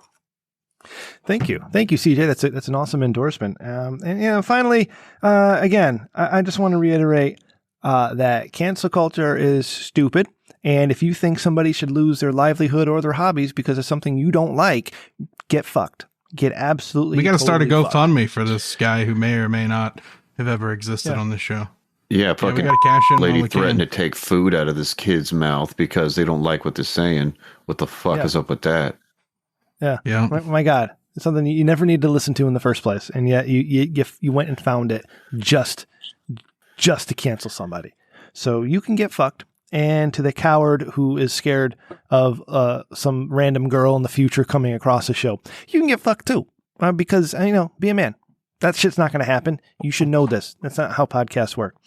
Speaker 1: Thank you, CJ. That's an awesome endorsement. And finally, again, I just want to reiterate that cancel culture is stupid. And if you think somebody should lose their livelihood or their hobbies because of something you don't like, get fucked. Get absolutely.
Speaker 2: We got to start a GoFundMe for this guy who may or may not have ever existed on this show.
Speaker 4: Yeah, fucking
Speaker 2: we got to cash in.
Speaker 4: Lady threatened to take food out of this kid's mouth because they don't like what they're saying. What the fuck is up with that?
Speaker 1: Yeah. My God, it's something you never need to listen to in the first place, and yet you went and found it just to cancel somebody. So you can get fucked. And to the coward who is scared of some random girl in the future coming across the show, you can get fucked too. Because, be a man. That shit's not going to happen. You should know this. That's not how podcasts work.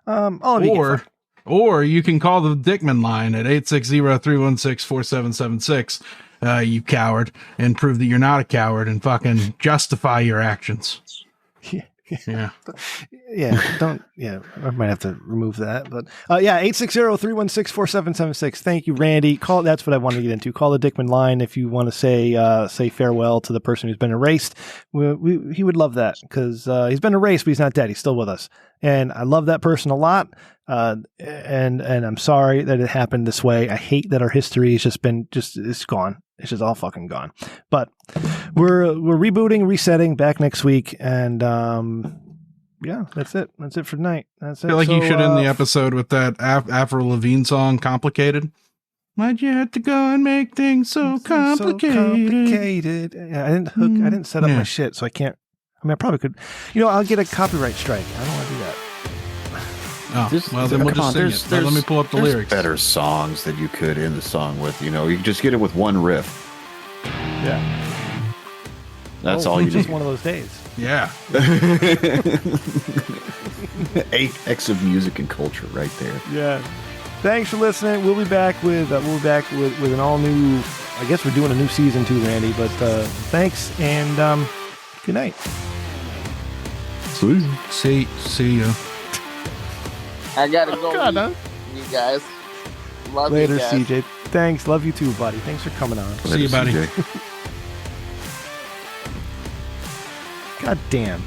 Speaker 1: All of you
Speaker 2: or you can call the Dickman line at 860-316-4776, you coward, and prove that you're not a coward and fucking justify your actions. I might have to remove that, but 860-316-4776. Thank you, Randy. That's what I wanted to get into. Call the Dickman line if you want to say farewell to the person who's been erased. He would love that, because he's been erased, but he's not dead. He's still with us, and I love that person a lot. And I'm sorry that it happened this way. I hate that our history has it's gone. It's just all fucking gone. But we're rebooting, resetting, back next week, and that's it. That's it for tonight. That's it. I feel like you should end the episode with that Avril Lavigne song, "Complicated." Why'd you have to go and make things so complicated?
Speaker 1: Yeah, I didn't set up my shit, so I can't. I mean, I probably could. I'll get a copyright strike. I don't want to do that.
Speaker 2: Oh, then we'll just sing it. Let me pull up the lyrics.
Speaker 4: Better songs that you could end the song with. You can just get it with one riff.
Speaker 1: Yeah.
Speaker 4: That's all you
Speaker 1: just
Speaker 4: need.
Speaker 1: One of those days.
Speaker 2: Yeah.
Speaker 4: 8x of music and culture right there.
Speaker 1: Yeah. Thanks for listening. We'll be back with an all new. I guess we're doing a new season too, Randy. But thanks and good night.
Speaker 2: See you.
Speaker 3: I gotta go. You guys. Love
Speaker 1: later,
Speaker 3: you guys.
Speaker 1: CJ. Thanks. Love you too, buddy. Thanks for coming on.
Speaker 2: See you, buddy.
Speaker 4: CJ.
Speaker 1: God damn.